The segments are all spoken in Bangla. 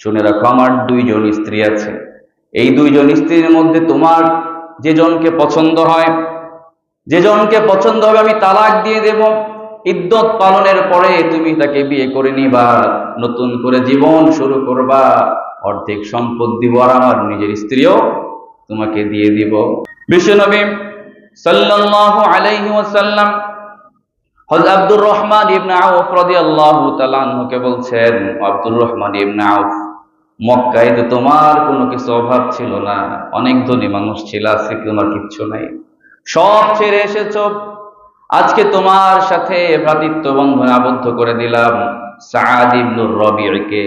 শুনে রাখো, আমার দুইজন স্ত্রী আছে। এই দুইজন স্ত্রীর মধ্যে তোমার যেজনকে পছন্দ হয়, যেজনকে পছন্দ হবে আমি তালাক দিয়ে দেব। ইদ্যত পালনের পরে তুমি তাকে বিয়ে করে নিবা, নতুন করে জীবন শুরু করবা, অর্ধেক সম্পদ দিব আর আমার নিজের স্ত্রীও তোমাকে দিয়ে দিব। বিশ্বনবী সাল্লাল্লাহু আলাইহি ওয়াসাল্লাম হযরত আব্দুর রহমান ইবনে আউফ রাদিয়াল্লাহু তাআলা আনহুকে বলছেন, আব্দুর রহমান ইবনে আউফ, মক্কায় তো তোমার কোনো কিছু অভাব ছিল না, অনেক ধনী মানুষ ছিল, আজকে তোমার কিচ্ছু নাই, সব ছেড়ে এসেছো। আজকে তোমার সাথে ভ্রাতৃত্ব বন্ধনে আবদ্ধ করে দিলাম সাআদ ইবনে রবিয়কে,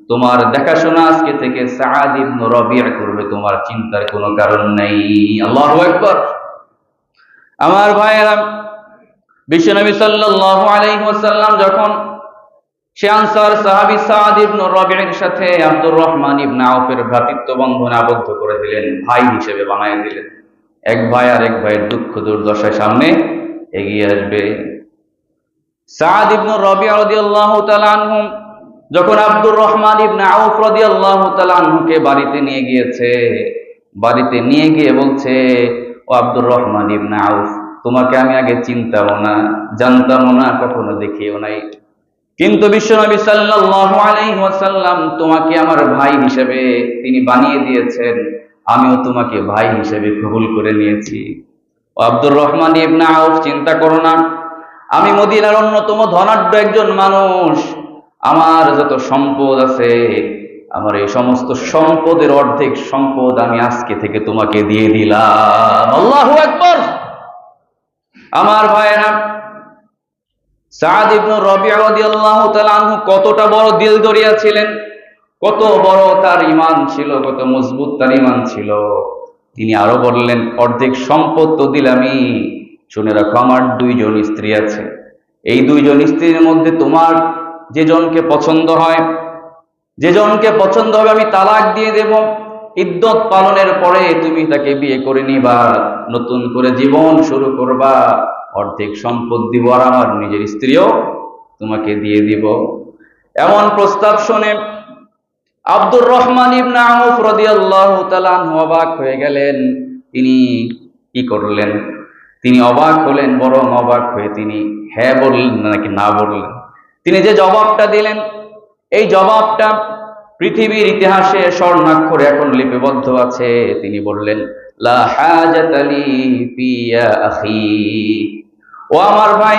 তোমার দেখাশোনা আজকে থেকে সাআদ ইবনে রবিয় করবে, তোমার চিন্তার কোনো কারণ নাই। আল্লাহু আকবার। আমার ভাইয়েরা, বিশ্বনবী সাল্লাল্লাহু আলাইহি ওয়াসাল্লাম যখন সে আনসার সাহাবী সাআদ ইবনে রবিয়ের সাথে আব্দুর রহমান ইবনে আউফের ভ্রাতৃত্ব বন্ধনে আবদ্ধ করে দিলেন, ভাই হিসেবে বানায় দিলেন। এক ভাই আর এক ভাইয়ের দুঃখ দুর্দশায় সামনে এগিয়ে আসবে। সাআদ ইবনে রবিয়া রাদিয়াল্লাহু তাআলা আনহু যখন আব্দুর রহমান ইবনে আউফ রাদিয়াল্লাহু তাআলা আনহুকে বাড়িতে নিয়ে গিয়েছে, বাড়িতে নিয়ে গিয়ে বলছে, ও আব্দুর রহমান ইবনে আউফ, তোমাকে আমি আগে চিনতামও না, জানতামও না, কখনো দেখিও নাই, কিন্তু বিশ্বনবী সাল্লাল্লাহু আলাইহি ওয়াসাল্লাম তোমাকে আমার ভাই হিসেবে তিনি বানিয়ে দিয়েছেন, আমিও তোমাকে ভাই হিসেবে কবুল করে নিয়েছি। ও আব্দুর রহমান ইবনে আউফ, চিন্তা করো না, আমি মদিনার অন্যতম ধনাঢ্য একজন মানুষ, আমার যত সম্পদ আছে, আমার এই সমস্ত সম্পদের অর্ধেক সম্পদ আমি আজকে থেকে তোমাকে দিয়ে দিলাম। আল্লাহু আকবার। আমার ভাইয়েরা, সাআদ ইবনে রবিয়া রাদিয়াল্লাহু তাআলা আনহু কতটা বড় দিলদরিয়া ছিলেন, কত বড় তার ঈমান ছিল, কত মজবুত তার ঈমান ছিল। তিনি আরো বললেন, অর্ধেক সম্পদ তো দিলামই, শুনে রাখো, আমার দুইজন স্ত্রী আছে। এই দুইজন স্ত্রীর মধ্যে তোমার যেজনকে পছন্দ হয়, যেজনকে পছন্দ হবে আমি তালাক দিয়ে দেব। ইদ্যত পালনের পরে তুমি তাকে বিয়ে করে নিবা, নতুন করে জীবন শুরু করবা, অর্ধেক সম্পদ দিব আর আমার নিজের স্ত্রীও তোমাকে দিয়ে দিব। এমন প্রস্তাব শুনে আব্দুর রহমান ইবনে আউফ রাদিয়াল্লাহু তাআলা আনহু অবাক হয়ে গেলেন। তিনি কি করলেন? তিনি অবাক হলেন, বরং অবাক হয়ে তিনি হ্যাঁ বললেন নাকি না বললেন। তিনি যে জবাবটা দিলেন, এই জবাবটা পৃথিবীর ইতিহাসে স্বর্ণাক্ষরে এখন লিপিবদ্ধ আছে। তিনি বললেন, লা হাজাতা লি ফি ইয়া আখি, ও আমার ভাই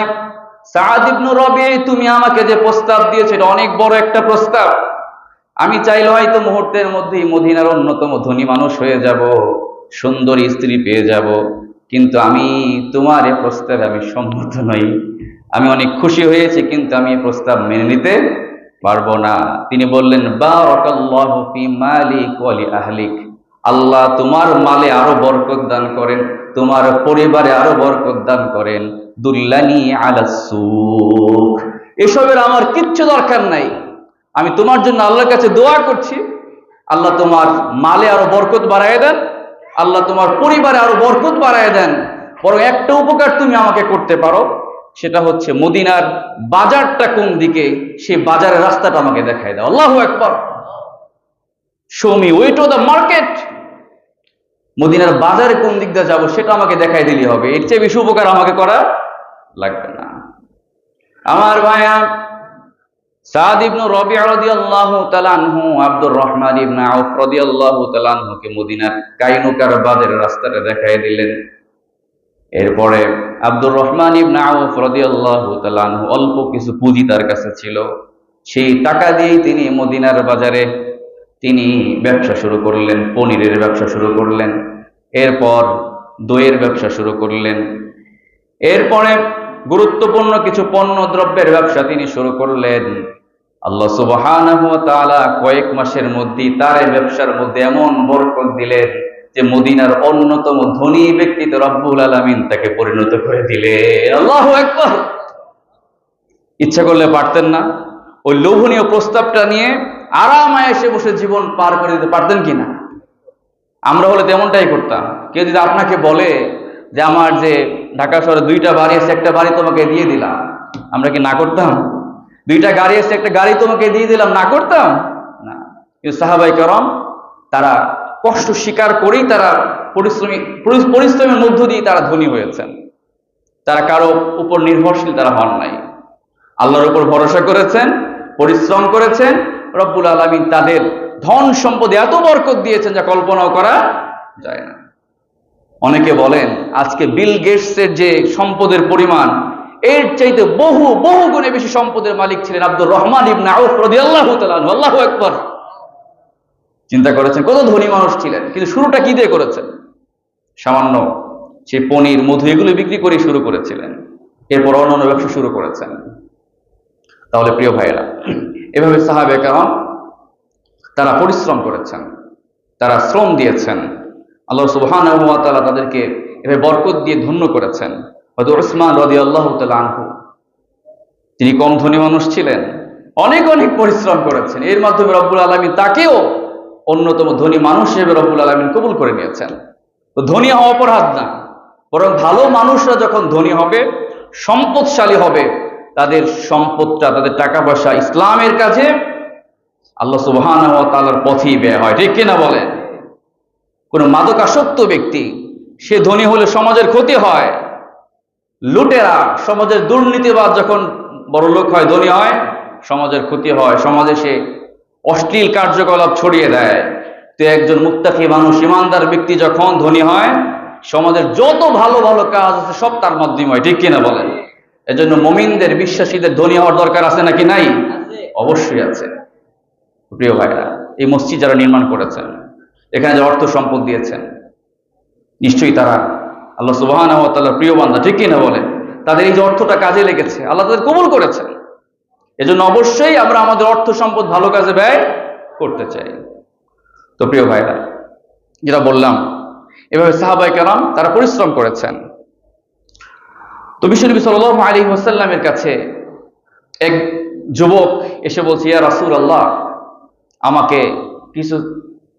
সাআদ ইবনে রবি, তুমি আমাকে যে প্রস্তাব দিয়েছো এটা অনেক বড় একটা প্রস্তাব। আমি চাইলে হয়তো মুহূর্তের মধ্যেই মদিনার অন্যতম ধনী মানুষ হয়ে যাব, সুন্দরী স্ত্রী পেয়ে যাব, কিন্তু আমি তোমার এই প্রস্তাবে আমি সম্মত নই। আমি অনেক খুশি হয়েছি, কিন্তু আমি এই প্রস্তাব মেনে নিতে পারবো না। তিনি বললেন, বারাকাল্লাহু ফি মালিক ওয়া লি আহলিক, আল্লাহ তোমার মালে আরো বরকত দান করেন, তোমার পরিবারে আরো বরকত দান করেন। দুল্লানি আলাস সুক, এসবের আমার কিচ্ছু দরকার নাই, আমি তোমার জন্য আল্লাহর কাছে দোয়া করছি, আল্লাহ তোমার মালে আরো বরকত বাড়ায় দেন, আল্লাহ তোমার পরিবারে আরো বরকত বাড়ায় দেন। বরং একটা উপকার তুমি আমাকে করতে পারো, সেটা হচ্ছে মদিনার বাজারটা কোন দিকে, সেই বাজারের রাস্তাটা আমাকে দেখায় দাও। আল্লাহু আকবার। Show me way to the market, মদিনার বাজারে কোন দিক দিয়ে যাবো সেটা আমাকে দেখাই দিলেই হবে, এর চেয়ে বেশি উপকার আমাকে করা লাগবে না। আমার ভাইয়া, সাআদ ইবনে রবিয়া রাদিয়াল্লাহু তাআলা আনহু আব্দুর রহমান ইবনে আউফ রাদিয়াল্লাহু তাআলা আনহুকে মদিনার কাইনুকার বাজারের রাস্তাটা দেখাই দিলেন। এরপরে আব্দুর রহমান ইবনে আউফ রাদিয়াল্লাহু তাআলা আনহু অল্প কিছু পুঁজি তার কাছে ছিল, সেই টাকা দিয়েই তিনি মদিনার বাজারে তিনি ব্যবসা শুরু করলেন, পনিরের ব্যবসা শুরু করলেন, এরপর দইয়ের ব্যবসা শুরু করলেন, এরপরে গুরুত্বপূর্ণ কিছু পণ্য দ্রব্যের ব্যবসা তিনি শুরু করলেন। আল্লাহ সুবহানাহু ওয়া তাআলা কয়েক মাসের মধ্যে তার এই ব্যবসার মধ্যে এমন বরকত দিলেন যে মদিনার অন্যতম ধনী ব্যক্তিতে রব্বুল আলামিন তাকে পরিণত করে দিলেন। আল্লাহু আকবার। ইচ্ছা করলে পারতেন না ওই লোভনীয় প্রস্তাবটা নিয়ে আরামে এসে বসে জীবন পার করে দিতে পারতেন কিনা? আমরা হলে তেমনটাই করতাম। কেউ যদি আপনাকে বলে যে আমার যে ঢাকা শহরে 2টা বাড়ি আছে, একটা বাড়ি তোমাকে দিয়ে দিলাম, আমরা কি না করতাম? 2টা গাড়ি আছে, একটা গাড়ি তোমাকে দিয়ে দিলাম, না করতাম না? কিন্তু সাহাবায়ে কেরাম তারা কষ্ট স্বীকার করেই তারা পরিশ্রমের মধ্য দিয়ে তারা ধনী হয়েছেন। তারা কারো উপর নির্ভরশীল তারা হন নাই, আল্লাহর উপর ভরসা করেছেন, পরিশ্রম করেছেন। রব্বুল আলামিন তাদের ধন সম্পদে এত বরকত দিয়েছেন যা কল্পনাও করা যায় না। অনেকে বলেন আজকে বিল গেটসের যে সম্পদের পরিমাণ, এর চাইতে বহু বহু গুণে বেশি সম্পদের মালিক ছিলেন আব্দুর রহমান ইবনে আউফ রাদিয়াল্লাহু তাআলা আনহু। আল্লাহু আকবার। চিন্তা করেছেন কত ধনী মানুষ ছিলেন, কিন্তু শুরুটা কি দিয়ে করেছেন? সামান্য সেই পনির, মধু এগুলো বিক্রি করে শুরু করেছিলেন, এরপর অন্যান্য ব্যবসা শুরু করেছেন। তাহলে প্রিয় ভাইয়েরা, এভাবে সাহাবায়ে কেরাম তারা পরিশ্রম করেছেন, তারা শ্রম দিয়েছেন। আল্লাহ সুবহানাহু ওয়া তাআলা তাদেরকে এভাবে বরকত দিয়ে ধন্য করেছেন। হযরত উসমান রাদিয়াল্লাহু তাআলা আনহু, তিনি কম ধনী মানুষ ছিলেন, অনেক অনেক পরিশ্রম করেছেন। এর মাধ্যমে রব্বুল আলামিন তাকেও অন্যতম ধনী মানুষ হিসেবে রব্বুল আলামিন কবুল করে নিয়েছেন। তো ধনী হওয়া অপরাধ না, বরং ভালো মানুষরা যখন ধনী হবে, সম্পদশালী হবে, তাদের সম্পদটা, তাদের টাকা পয়সা ইসলামের কাজে, আল্লাহ সুবহানাহু ওয়া তাআলার পথেই ব্যয় হয়। ঠিক কিনা বলেন? কোন মাদকাসক্ত ব্যক্তি সে ধনী হলে সমাজের ক্ষতি হয়। লুটেরা, সমাজের দুর্নীতিবাজ যখন বড় লোক হয়, ধনী হয়, সমাজের ক্ষতি হয়, সমাজে সে অশ্লীল কার্যকলাপ ছড়িয়ে দেয়। তো একজন মুত্তাকি মানুষ, ইমানদার ব্যক্তি যখন ধনী হয়, সমাজের যত ভালো ভালো কাজ আছে সব তার মাধ্যমে হয়। ঠিক কিনা বলেন? এজন্য মুমিনদের, বিশ্বাসীদের ধনী হওয়ার দরকার আছে নাকি নাই? অবশ্যই আছে। প্রিয় ভাইরা, এই মসজিদ যারা নির্মাণ করেছেন, এখানে যে অর্থ সম্পদ দিয়েছেন, নিশ্চয়ই তারা আল্লাহ সুবহানাহু ওয়া তাআলার প্রিয় বান্দা। ঠিক কিনা বলেন? তাদের এই যে অর্থটা কাজে লেগেছে, আল্লাহ তাদের কবুল করেছেন। এজন্য অবশ্যই আমরা আমাদের অর্থ সম্পদ ভালো কাজে ব্যয় করতে চাই। তো প্রিয় ভাইরা, যেটা বললাম, এভাবে সাহাবায়ে কেরাম তারা পরিশ্রম করেছেন। তো বিশ্বনবী সাল্লাল্লাহু আলাইহি ওয়াসাল্লামের কাছে এক যুবক এসে বলছে, ইয়া রাসূলুল্লাহ, আমাকে কিছু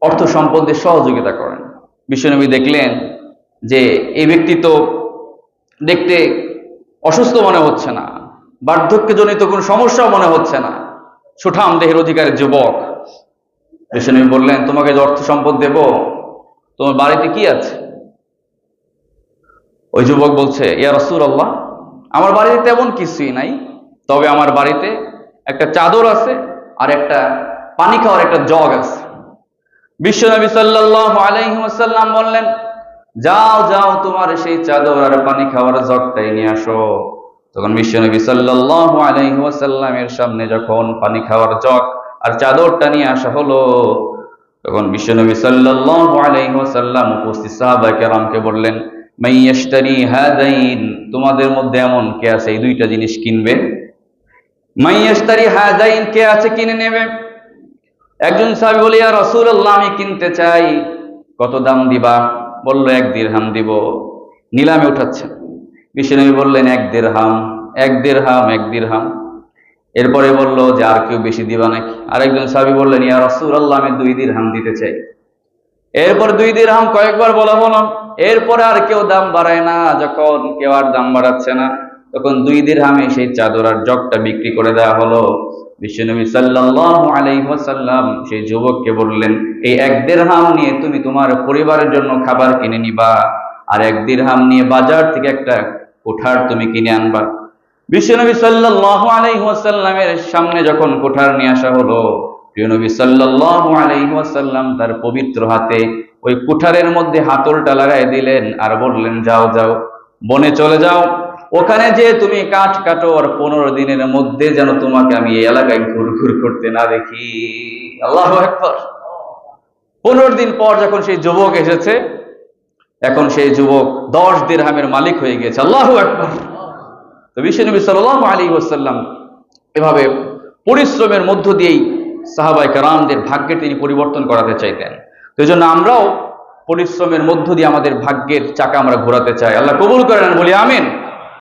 অর্থ সম্পদ দিয়ে সহযোগিতা করেন। বিশ্বনবী দেখলেন যে এই ব্যক্তি তো দেখতে অসুস্থ মনে হচ্ছে না, বার্ধক্যজনিত কোনো সমস্যাও মনে হচ্ছে না, সুঠাম দেহের অধিকারী যুবক। বিশ্বনবী বললেন, তোমাকে যে অর্থ সম্পদ দেব, তোমার বাড়িতে কি আছে? ওই যুবক বলছে, ইয়া রাসূলুল্লাহ, আমার বাড়িতে তেমন কিছুই নাই, তবে আমার বাড়িতে একটা চাদর আছে আর একটা পানি খাওয়ার একটা জগ আছে। বিশ্বনবী সাল্লাল্লাহু আলাইহি ওয়াসাল্লাম বললেন, যাও যাও, তোমার সেই চাদর আর পানি খাওয়ার জগটাই নিয়ে আসো। তখন বিশ্বনবী সাল্লাল্লাহু আলাইহি ওয়াসাল্লামের সামনে যখন পানি খাওয়ার জগ আর চাদরটা নিয়ে আসা হলো, তখন বিশ্বনবী সাল্লাল্লাহু আলাইহি ওয়াসাল্লাম উপস্থিত সাহাবায়ে কেরামকে বললেন, মান ইয়াশতারি হাযাইন, তোমাদের মধ্যে এমন কে আছে এই দুইটা জিনিস কিনবে? মান ইয়াশতারি হাযাইন, কে আছে কিনে নেবে? একজন সাহাবী বলে, ইয়া রাসূলুল্লাহ, আমি কিনতে চাই। কত দাম দিবা? বলল, 1 দিরহাম দিব। নিলামে উঠাচ্ছে। বিশ্বনবী বললেন, 1 দিরহাম, 1 দিরহাম, 1 দিরহাম। এরপরে বলল যে আর কেউ বেশি দিবা নাকি? আরেকজন সাহাবী বললেন, ইয়া রাসূলুল্লাহ, আমি 2 দিরহাম দিতে চাই। এরপর 2 দিরহাম কয়েকবার বলা হলো। এরপরে আর কেউ দাম বাড়ায় না। যখন কেউ আর দাম বাড়াচ্ছে না, তখন 2 দিরহামে সেই চাদর আর জগটা বিক্রি করে দেওয়া হলো। বিশ্বনবী সাল্লাল্লাহু আলাইহি ওয়াসাল্লাম সেই যুবককে বললেন, এই 1 দিরহাম নিয়ে তুমি তোমার পরিবারের জন্য খাবার কিনে নিবা, আর 1 দিরহাম নিয়ে বাজার থেকে একটা কোঠার তুমি কিনে আনবা। বিশ্বনবী সাল্লাল্লাহু আলাইহি ওয়াসাল্লামের সামনে যখন কোঠার নিয়ে আসা হলো, প্রিয় নবী সাল্লাল্লাহু আলাইহি ওয়াসাল্লাম তার পবিত্র হাতে ওই কুঠারের মধ্যে হাতলটা লাগাই দিলেন আর বললেন, যাও যাও, বনে চলে যাও, ওখানে যে তুমি কাঠ কাটো, আর 15 দিনের মধ্যে যেন তোমাকে আমি এই এলাকায় ঘুরঘুর করতে না দেখি। আল্লাহু আকবার। 15 দিন পর যখন সেই যুবক এসেছে, এখন সেই যুবক 10 দিরহামের মালিক হয়ে গেছে। আল্লাহু আকবার। তো বিশ্বনবী সাল্লাল্লাহু আলাইহি ওয়াসাল্লাম এভাবে পরিশ্রমের মধ্য দিয়েই সাহাবায়ে কেরামদের ভাগ্যে তিনি পরিবর্তন করাতে চাইতেন। তো এই জন্য আমরাও পরিশ্রমের মধ্য দিয়ে আমাদের ভাগ্যের চাকা আমরা ঘোরাতে চাই। আল্লাহ কবুল করেন, বলি আমিন।